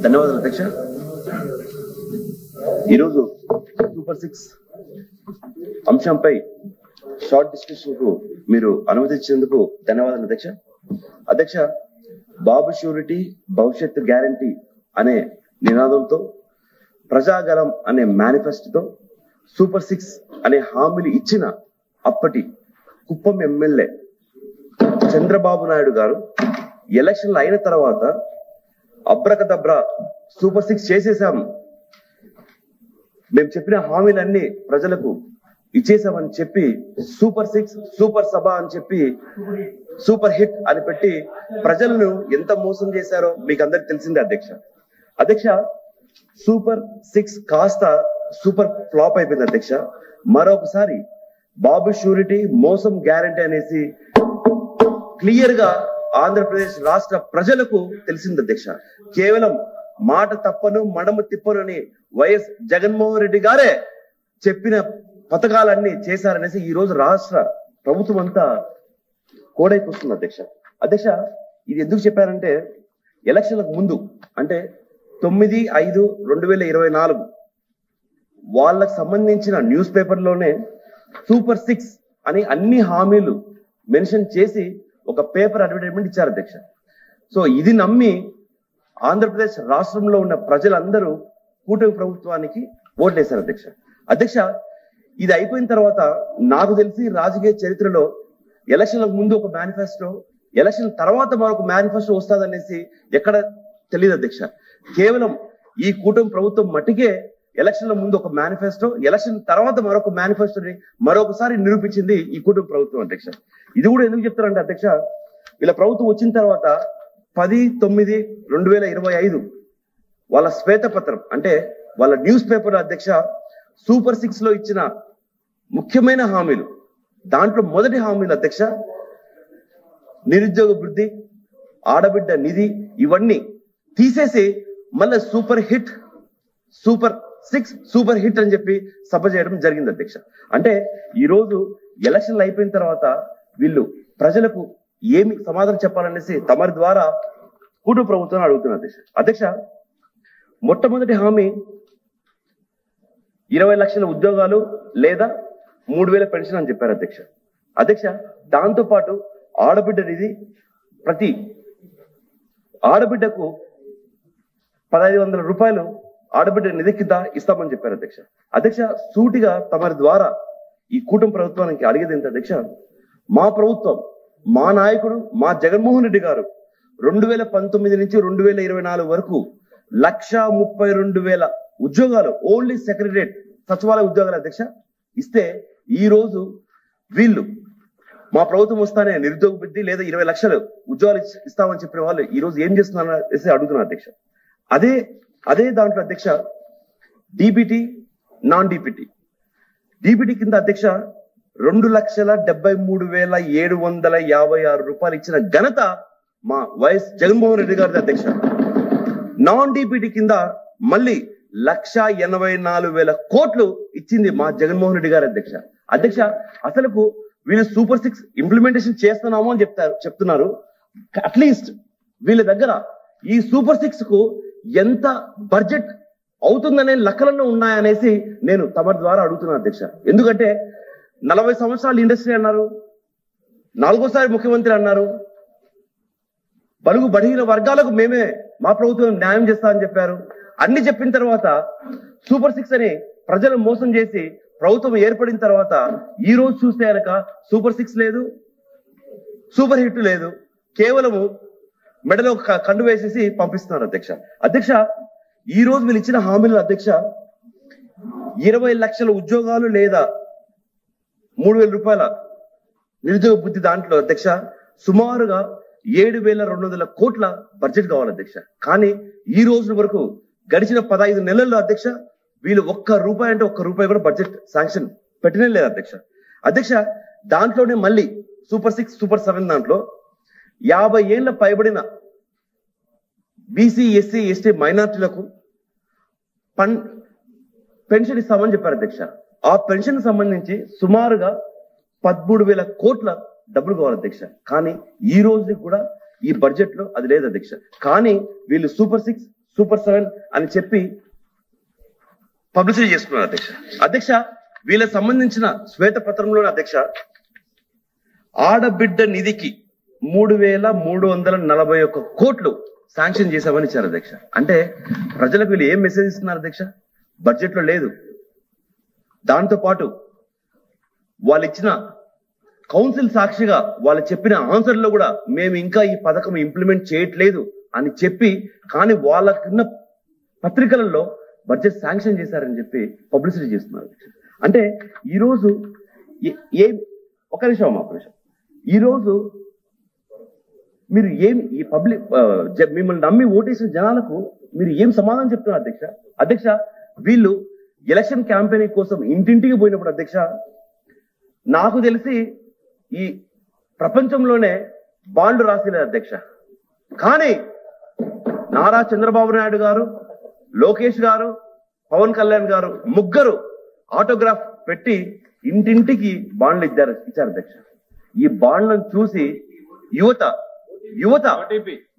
ధన్యవాదాలు అధ్యక్ష. ఈరోజు సూపర్ 6 అంశంపై షార్ట్ డిస్కషన్ కు మీరు అనుమతించేందుకు ధన్యవాదాలు అధ్యక్ష. అధ్యక్ష, బాబు షూరిటీ భవిష్యత్తు గ్యారంటీ అనే నినాదంతో, ప్రజాగలం అనే మేనిఫెస్టోతో సూపర్ 6 అనే హామీలు ఇచ్చిన అప్పటి కుప్పం ఎమ్మెల్యే చంద్రబాబు నాయుడు గారు ఎలక్షన్లు అయిన తర్వాత అబ్రకదబ్రా సూపర్ 6 చేసేసాం, మేము చెప్పిన హామీలన్నీ ప్రజలకు ఇచ్చేసామని చెప్పి సూపర్ 6 సూపర్ సభ అని చెప్పి సూపర్ హిట్ అని పెట్టి ప్రజలను ఎంత మోసం చేశారో మీకు అందరికి తెలిసిందే అధ్యక్ష. అధ్యక్ష, సూపర్ 6 కాస్త సూపర్ ఫ్లాప్ అయిపోయింది అధ్యక్ష. మరొకసారి బాబు షూరిటీ మోసం గ్యారంటీ అనేసి క్లియర్ గా ఆంధ్రప్రదేశ్ రాష్ట్ర ప్రజలకు తెలిసింది అధ్యక్ష. కేవలం మాట తప్పను మడమ తిప్పనని వైఎస్ జగన్మోహన్ రెడ్డి గారే చెప్పిన పథకాలన్నీ చేశారనేసి ఈ రోజు రాష్ట్ర ప్రభుత్వం అంతా కోడైపోతుంది అధ్యక్ష. అధ్యక్ష, ఇది ఎందుకు చెప్పారంటే ఎలక్షన్లకు ముందు అంటే 9/5/2024 వాళ్ళకు సంబంధించిన న్యూస్ పేపర్లోనే సూపర్ 6 అని అన్ని హామీలు మెన్షన్ చేసి ఒక పేపర్ అడ్వర్టైజ్మెంట్ ఇచ్చారు అధ్యక్ష. సో ఇది నమ్మి ఆంధ్రప్రదేశ్ రాష్ట్రంలో ఉన్న ప్రజలందరూ కూటమి ప్రభుత్వానికి ఓట్లేశారు అధ్యక్ష. అధ్యక్ష, ఇది అయిపోయిన తర్వాత నాకు తెలిసి రాజకీయ చరిత్రలో ఎలక్షన్లకు ముందు ఒక మేనిఫెస్టో, ఎలక్షన్ తర్వాత మరొక మేనిఫెస్టో వస్తుందనేసి ఎక్కడ తెలియదు అధ్యక్ష. కేవలం ఈ కూటమి ప్రభుత్వం మట్టికే ఎలక్షన్ల ముందు ఒక మేనిఫెస్టో, ఎలక్షన్ తర్వాత మరొక మేనిఫెస్టోని మరొకసారి నిరూపించింది ఈ కూటమి ప్రభుత్వం అధ్యక్ష. ఇది కూడా ఎందుకు చెప్తారంటే అధ్యక్ష, వీళ్ళ ప్రభుత్వం వచ్చిన తర్వాత 10/9/2025 వాళ్ళ శ్వేతపత్రం అంటే వాళ్ళ న్యూస్ పేపర్ అధ్యక్ష సూపర్ 6 లో ఇచ్చిన ముఖ్యమైన హామీలు, దాంట్లో మొదటి హామీలు అధ్యక్ష నిరుద్యోగ వృద్ధి, ఆడబిడ్డ నిధి, ఇవన్నీ తీసేసి మళ్ళీ super hit super 6 super hit అని చెప్పి సభ చేయడం జరిగింది అధ్యక్ష. అంటే ఈ రోజు ఎలక్షన్లు అయిపోయిన తర్వాత వీళ్ళు ప్రజలకు ఏమి సమాధానం చెప్పాలనేసి తమరి ద్వారా కూటమి ప్రభుత్వాన్ని అడుగుతున్నారు అధ్యక్ష. అధ్యక్ష, మొట్టమొదటి హామీ 20 లక్షల ఉద్యోగాలు లేదా 3,000 పెన్షన్ అని చెప్పారు అధ్యక్ష. అధ్యక్ష, దాంతో పాటు ఆడబిడ్డ నిధి, ప్రతి ఆడబిడ్డకు 1,500 రూపాయలు ఆడబిడ్డ నిధి కింద ఇస్తామని చెప్పారు అధ్యక్ష. అధ్యక్ష, సూటిగా తమరి ద్వారా ఈ కూటమి ప్రభుత్వానికి అడిగేది ఏంటి అధ్యక్ష, మా ప్రభుత్వం, మా నాయకుడు, మా జగన్మోహన్ రెడ్డి గారు 2019 నుంచి 2024 వరకు 1,32,000 ఉద్యోగాలు ఓన్లీ సెక్రటరియట్ సచివాలయ ఉద్యోగాలు అధ్యక్ష ఇస్తే, ఈ రోజు వీళ్ళు మా ప్రభుత్వం వస్తానే నిరుద్యోగ వృద్ధి లేదా 20 లక్షలు ఉద్యోగాలు ఇస్తామని చెప్పిన వాళ్ళు ఈ రోజు ఏం చేస్తున్నారు అడుగుతున్నారు అధ్యక్ష. అదే దాంట్లో అధ్యక్ష డిబిటీ, నాన్ డిబిటీ, డిబిటీ కింద అధ్యక్ష 2,73,756 రూపాయలు ఇచ్చిన ఘనత మా వైఎస్ జగన్మోహన్ రెడ్డి గారిది అధ్యక్ష. నాన్ డిబిటీ కింద మళ్ళీ 1,84,000 కోట్లు ఇచ్చింది మా జగన్మోహన్ రెడ్డి గారి అధ్యక్ష. అధ్యక్ష, అసలుకు వీళ్ళు సూపర్ 6 ఇంప్లిమెంటేషన్ చేస్తున్నాము అని చెప్తున్నారు. అట్లీస్ట్ వీళ్ళ దగ్గర ఈ సూపర్ 6 కు ఎంత బడ్జెట్ అవుతుందనే లెక్కలలో ఉన్నాయనేసి నేను తమ ద్వారా అడుగుతున్నాను అధ్యక్ష. ఎందుకంటే 40 సంవత్సరాలు ఇండస్ట్రీ అన్నారు, 4వ ముఖ్యమంత్రి అన్నారు, బడుగు బలహీన వర్గాలకు మేమే మా ప్రభుత్వం న్యాయం చేస్తామని చెప్పారు. అన్ని చెప్పిన తర్వాత సూపర్ 6 అని ప్రజలు మోసం చేసి ప్రభుత్వం ఏర్పడిన తర్వాత ఈ రోజు చూస్తే కనుక సూపర్ 6 లేదు, సూపర్ హిట్ లేదు, కేవలము మెడలో కండు వేసేసి పంపిస్తున్నారు అధ్యక్ష. అధ్యక్ష, ఈ రోజు వీళ్ళు ఇచ్చిన హామీలు అధ్యక్ష 20 లక్షల ఉద్యోగాలు లేదా 3,000 రూపాయల నిరుద్యోగ వృద్ధి, దాంట్లో అధ్యక్ష సుమారుగా 7,200 కోట్ల బడ్జెట్ కావాలి అధ్యక్ష. కానీ ఈ రోజు వరకు గడిచిన 15 నెలల్లో అధ్యక్ష వీళ్ళు ఒక్క రూపాయి కూడా బడ్జెట్ శాంక్షన్ పెట్టనే లేదు అధ్యక్ష. అధ్యక్ష, దాంట్లోనే మళ్ళీ సూపర్ 6 సూపర్ 7 దాంట్లో 50 ఏళ్ల పైబడిన బీసీ, ఎస్సీ, ఎస్టీ మైనార్టీలకు పెన్షన్ ఇస్తామని చెప్పారు అధ్యక్ష. ఆ పెన్షన్ సంబంధించి సుమారుగా 13,000 కోట్ల డబ్బులు కావాలి అధ్యక్ష. కానీ ఈ రోజుకి కూడా ఈ బడ్జెట్ లో అది లేదు అధ్యక్ష. కానీ వీళ్ళు సూపర్ 6 సూపర్ 7 అని చెప్పి పబ్లిసిటీ చేసుకున్నారు అధ్యక్ష. అధ్యక్ష, వీళ్ళకి సంబంధించిన శ్వేతపత్రంలోని అధ్యక్ష ఆడబిడ్డ నిధికి 3,341 కోట్లు శాంక్షన్ చేశామని ఇచ్చారు అధ్యక్ష. అంటే ప్రజలకు వీళ్ళు ఏం మెసేజ్ ఇస్తున్నారు అధ్యక్ష? బడ్జెట్ లో లేదు. దాంతో పాటు వాళ్ళు ఇచ్చిన కౌన్సిల్ సాక్షిగా వాళ్ళు చెప్పిన ఆన్సర్లో కూడా మేము ఇంకా ఈ పథకం ఇంప్లిమెంట్ చేయట్లేదు అని చెప్పి, కానీ వాళ్ళకున్న పత్రికలలో బడ్జెట్ శాంక్షన్ చేశారని చెప్పి పబ్లిసిటీ చేస్తున్నారు. అంటే ఈరోజు ఒక నిమిషం ఈరోజు మీరు ఏం ఈ పబ్లిక్ మిమ్మల్ని నమ్మి ఓటేసిన జనాలకు మీరు ఏం సమాధానం చెప్తున్నారు అధ్యక్ష? అధ్యక్ష, వీళ్ళు ఎలక్షన్ క్యాంపెయినింగ్ కోసం ఇంటింటికి పోయినప్పుడు అధ్యక్ష, నాకు తెలిసి ఈ ప్రపంచంలోనే బాండ్లు రాసిలేదు అధ్యక్ష. కానీ నారా చంద్రబాబు నాయుడు గారు, లోకేష్ గారు, పవన్ కళ్యాణ్ గారు ముగ్గురు ఆటోగ్రాఫ్ పెట్టి ఇంటింటికి బాండ్లు ఇచ్చారు అధ్యక్ష. ఈ బాండ్లను చూసి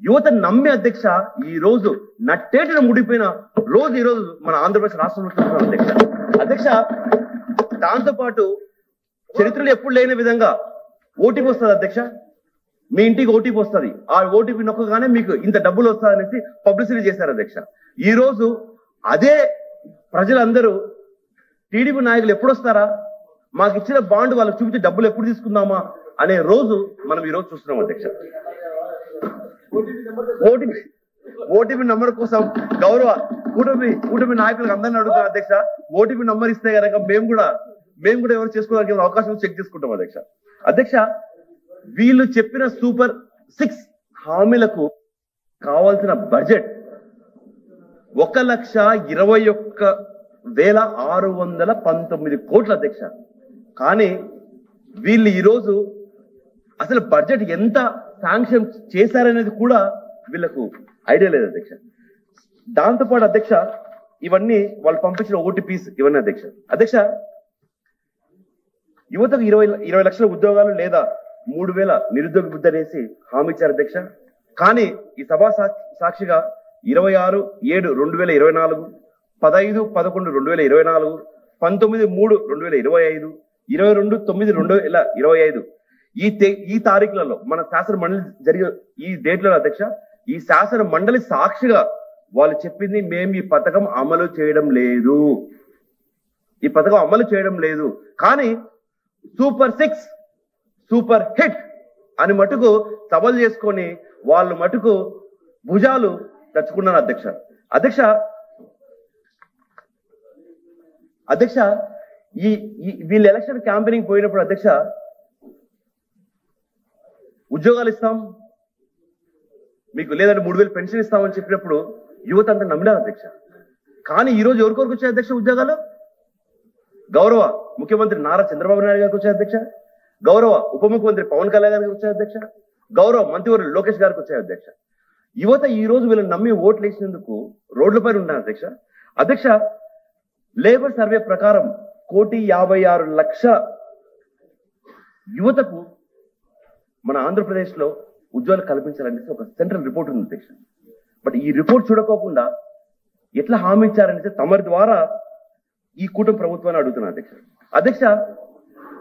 యువత నమ్మి అధ్యక్ష ఈ రోజు నట్టేటిన ముడిపోయిన రోజు ఈ రోజు మన ఆంధ్రప్రదేశ్ రాష్ట్రంలో చూస్తున్నాం అధ్యక్ష. అధ్యక్ష, దాంతో పాటు చరిత్రలో ఎప్పుడు లేని విధంగా ఓటీపీ వస్తుంది అధ్యక్ష. మీ ఇంటికి ఓటీపీ వస్తుంది. ఆ ఓటీపీ నొక్కగానే మీకు ఇంత డబ్బులు వస్తాయనేసి పబ్లిసిటీ చేశారు అధ్యక్ష. ఈ రోజు అదే ప్రజలందరూ టీడీపీ నాయకులు ఎప్పుడు వస్తారా, మాకు ఇచ్చిన బాండ్ వాళ్ళకి చూపించి డబ్బులు ఎప్పుడు తీసుకుందామా అనే రోజు మనం ఈ రోజు చూస్తున్నాం అధ్యక్ష. ఓటీపీ నంబర్ కోసం గౌరవ కూటమి నాయకులకు అందరిని అడుగుతాం అధ్యక్ష. ఓటీపీ నంబర్ ఇస్తే కనుక మేము కూడా ఎవరు చేసుకోవడానికి అవకాశం చెక్ చేసుకుంటాం అధ్యక్ష. అధ్యక్ష, వీళ్ళు చెప్పిన సూపర్ 6 హామీలకు కావాల్సిన బడ్జెట్ 1,21,619 కోట్ల అధ్యక్ష. కానీ వీళ్ళు ఈరోజు అసలు బడ్జెట్ ఎంత శాంక్షన్ చేశారనేది కూడా వీళ్ళకు ఐడియా లేదు అధ్యక్ష. దాంతోపాటు అధ్యక్ష, ఇవన్నీ వాళ్ళు పంపించిన ఓటీపీస్ ఇవన్నీ అధ్యక్ష. అధ్యక్ష, యువతకు 20 లక్షల ఉద్యోగాలు లేదా 3,000 నిరుద్యోగ వృద్ధి అనేసి హామీ ఇచ్చారు అధ్యక్ష. కానీ ఈ సభా సాక్షిగా 26/7/2024, 15/11/2024, 19/3/2025, 22/9/2025 ఈ తారీఖులలో మన శాసన మండలి జరిగే ఈ డేట్లలో అధ్యక్ష, ఈ శాసన మండలి సాక్షిగా వాళ్ళు చెప్పింది మేము ఈ పథకం అమలు చేయడం లేదు, కానీ సూపర్ 6 సూపర్ హిట్ అని మటుకు సభలు చేసుకొని వాళ్ళు మటుకు భుజాలు తెచ్చుకున్నారు అధ్యక్ష. అధ్యక్ష, వీళ్ళు ఎలక్షన్ క్యాంపెయినింగ్ పోయినప్పుడు అధ్యక్ష ఉద్యోగాలు ఇస్తాం మీకు, లేదంటే 3,000 పెన్షన్ ఇస్తామని చెప్పినప్పుడు యువత అంతా నమ్మినారు అధ్యక్ష. కానీ ఈ రోజు ఎవరికొరకు వచ్చాయి అధ్యక్ష ఉద్యోగాలు? గౌరవ ముఖ్యమంత్రి నారా చంద్రబాబు నాయుడు గారికి వచ్చాయి అధ్యక్ష, గౌరవ ఉప ముఖ్యమంత్రి పవన్ కళ్యాణ్ గారికి వచ్చాయి అధ్యక్ష, గౌరవ మంత్రివర్యులు లోకేష్ గారికి వచ్చాయి అధ్యక్ష. యువత ఈ రోజు వీళ్ళని నమ్మి ఓట్లు వేసినందుకు రోడ్లపైన ఉన్నారు అధ్యక్ష. అధ్యక్ష, లేబర్ సర్వే ప్రకారం 1,56,00,000 యువతకు మన ఆంధ్రప్రదేశ్ లో ఉద్యోగాలు కల్పించాలనేసి ఒక సెంట్రల్ రిపోర్ట్ ఉంది అధ్యక్ష. బట్ ఈ రిపోర్ట్ చూడకోకుండా ఎట్లా హామీ ఇచ్చారనేసి తమరి ద్వారా ఈ కూటమి ప్రభుత్వాన్ని అడుగుతున్నారు అధ్యక్ష. అధ్యక్ష,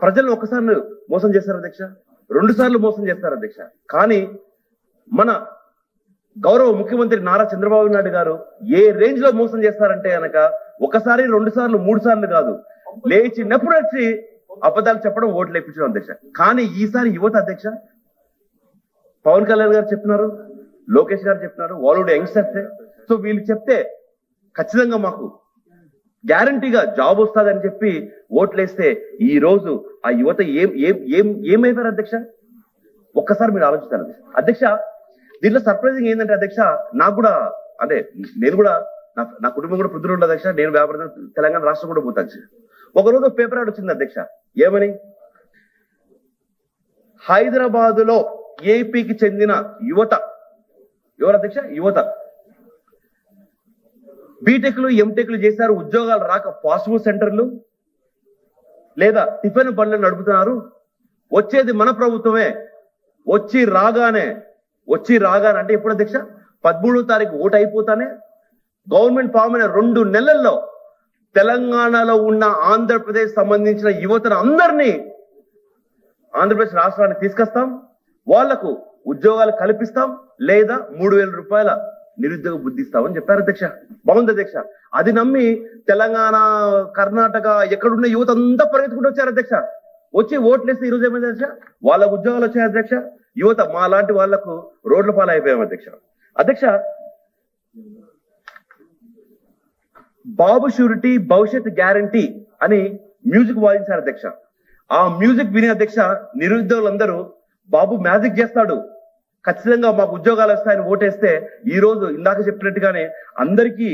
ప్రజలను ఒకసారి మోసం చేస్తారు అధ్యక్ష, 2 సార్లు మోసం చేస్తారు అధ్యక్ష. కానీ మన గౌరవ ముఖ్యమంత్రి నారా చంద్రబాబు నాయుడు గారు ఏ రేంజ్ లో మోసం చేస్తారంటే కనుక 1 సారి 2 సార్లు 3 సార్లు కాదు, లేచినప్పుడు వచ్చి అబద్ధాలు చెప్పడం, ఓట్లు వేయించడం అధ్యక్ష. కానీ ఈసారి యువత అధ్యక్ష, పవన్ కళ్యాణ్ గారు చెప్తున్నారు, లోకేష్ గారు చెప్తున్నారు, వాళ్ళు యంగ్స్టర్సే. సో వీళ్ళు చెప్తే ఖచ్చితంగా మాకు గ్యారంటీగా జాబ్ వస్తుందని చెప్పి ఓట్లేస్తే ఈ రోజు ఆ యువత ఏమైపోయారు అధ్యక్ష? ఒక్కసారి మీరు ఆలోచిస్తారు అధ్యక్ష. దీంట్లో సర్ప్రైజింగ్ ఏంటంటే అధ్యక్ష, నాకు కూడా అంటే నేను కూడా నా కుటుంబం కూడా పృథ్వీ ఉండదు అధ్యక్ష. నేను వ్యాపారం తెలంగాణ రాష్ట్రం కూడా పోతాను. ఒకరోజు పేపర్ యాడ్ వచ్చింది అధ్యక్ష. ఏమని? హైదరాబాద్ లో ఏపీకి చెందిన యువత, ఎవరు అధ్యక్ష? యువత బీటెక్లు ఎంటెక్లు చేశారు, ఉద్యోగాలు రాక ఫాస్ట్ ఫుడ్ సెంటర్లు లేదా టిఫిన్ బండ్లు నడుపుతున్నారు. వచ్చేది మన ప్రభుత్వమే, వచ్చి రాగానే అంటే ఎప్పుడు అధ్యక్ష? 13వ తారీఖు ఓటు అయిపోతానే గవర్నమెంట్ ఫామ్ అయిన 2 నెలల్లో తెలంగాణలో ఉన్న ఆంధ్రప్రదేశ్ సంబంధించిన యువతను అందరినీ ఆంధ్రప్రదేశ్ రాష్ట్రానికి తీసుకొస్తాం, వాళ్లకు ఉద్యోగాలు కల్పిస్తాం, లేదా 3,000 రూపాయల నిరుద్యోగ బుద్ధి ఇస్తామని చెప్పారు అధ్యక్ష. బాగుంది అధ్యక్ష. అది నమ్మి తెలంగాణ, కర్ణాటక ఎక్కడున్న యువత అంతా పరిగెత్తుకుంటూ వచ్చారు అధ్యక్ష. వచ్చి ఓట్లేస్తే ఈరోజు ఏమైంది అధ్యక్ష? వాళ్ళ ఉద్యోగాలు వచ్చాయి అధ్యక్ష. యువత మా లాంటి వాళ్లకు రోడ్ల పాలు అయిపోయాం అధ్యక్ష. అధ్యక్ష, బాబు షూరిటీ భవిష్యత్ గ్యారంటీ అని మ్యూజిక్ వాయించారు అధ్యక్ష. ఆ మ్యూజిక్ విని అధ్యక్ష నిరుద్యోగులందరూ బాబు మ్యాజిక్ చేస్తాడు, ఖచ్చితంగా మాకు ఉద్యోగాలు వస్తాయని ఓటేస్తే ఈ రోజు ఇందాక చెప్పినట్టుగానే అందరికీ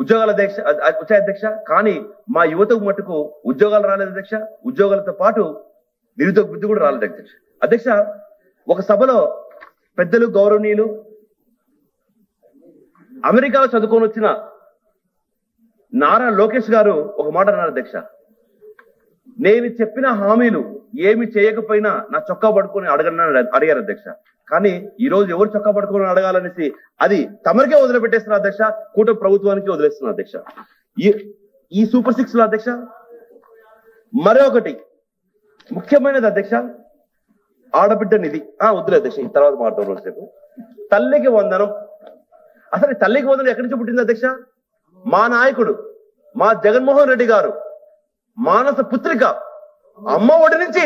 ఉద్యోగాలు వచ్చాయి అధ్యక్ష. కానీ మా యువతకు మటుకు ఉద్యోగాలు రాలేదు అధ్యక్ష. ఉద్యోగాలతో పాటు నిరుద్యోగ బుద్ధి కూడా రాలేదు అధ్యక్ష. అధ్యక్ష, ఒక సభలో పెద్దలు గౌరవనీయులు అమెరికాలో చదువుకొని వచ్చిన నారా లోకేష్ గారు ఒక మాట అన్నారు అధ్యక్ష. నేను చెప్పిన హామీలు ఏమి చేయకపోయినా నా చొక్కా పడుకొని అడిగారు అధ్యక్ష. కానీ ఈ రోజు ఎవరు చొక్కా పడుకొని అడగాలనేసి అది తమరికే వదిలిపెట్టేస్తున్నారు అధ్యక్ష, కూటమి ప్రభుత్వానికి వదిలేస్తున్నారు అధ్యక్ష. ఈ సూపర్ 6 లో అధ్యక్ష మరొకటి ముఖ్యమైనది అధ్యక్ష, ఆడబిడ్డ నిధి. వద్దులే అధ్యక్ష, ఈ తర్వాత మాట్లాడుతున్న సేపు. తల్లికి వందనం. అసలు తల్లికి వందనం ఎక్కడి నుంచి పుట్టింది అధ్యక్ష? మా నాయకుడు మా జగన్మోహన్ రెడ్డి గారు మానస పుత్రిక అమ్మ ఒడి నుంచి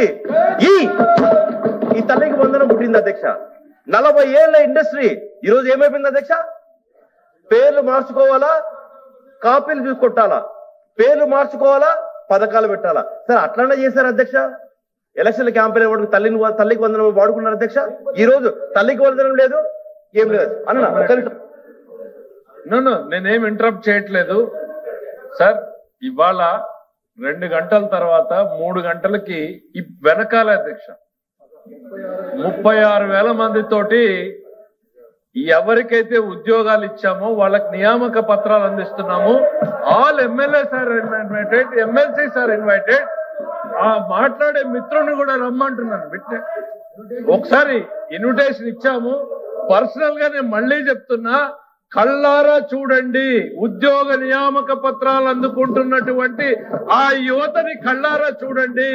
ఈ తల్లికి వందనం పుట్టింది అధ్యక్ష. 40 ఏళ్ల ఇండస్ట్రీ ఈరోజు ఏమైపోయింది అధ్యక్ష? పేర్లు మార్చుకోవాలా, కాపీలు చూసుకొట్టాలా, పేర్లు మార్చుకోవాలా, పథకాలు పెట్టాలా. సరే అట్లానే చేశారు అధ్యక్ష. ఎలక్షన్ల క్యాంపెయిన్ తల్లికి వందనం వాడుకున్నారు అధ్యక్ష. ఈ రోజు తల్లికి వందనం లేదు, ఏం లేదు అన్న. నేనేం ఇంటరప్ట్ చేయట్లేదు సార్. ఇవాళ 2 గంటల తర్వాత 3 గంటలకి వెనకాల అధ్యక్ష 36,000 మందితోటి ఎవరికైతే ఉద్యోగాలు ఇచ్చామో వాళ్ళకి నియామక పత్రాలు అందిస్తున్నాము. All MLAs are invited, MLCs are invited. ఆ మాట్లాడే మిత్రుని కూడా రమ్మంటున్నాను. ఒకసారి ఇన్విటేషన్ ఇచ్చాము. పర్సనల్ గా నేను మళ్ళీ చెప్తున్నా, కళ్ళారా చూడండి. ఉద్యోగ నియామక పత్రాలు అందుకుంటున్నటువంటి ఆ యువతని కళ్ళారా చూడండి.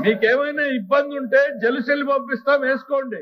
మీకేమైనా ఇబ్బంది ఉంటే జలుసెల్లి పంపిస్తాం, వేసుకోండి.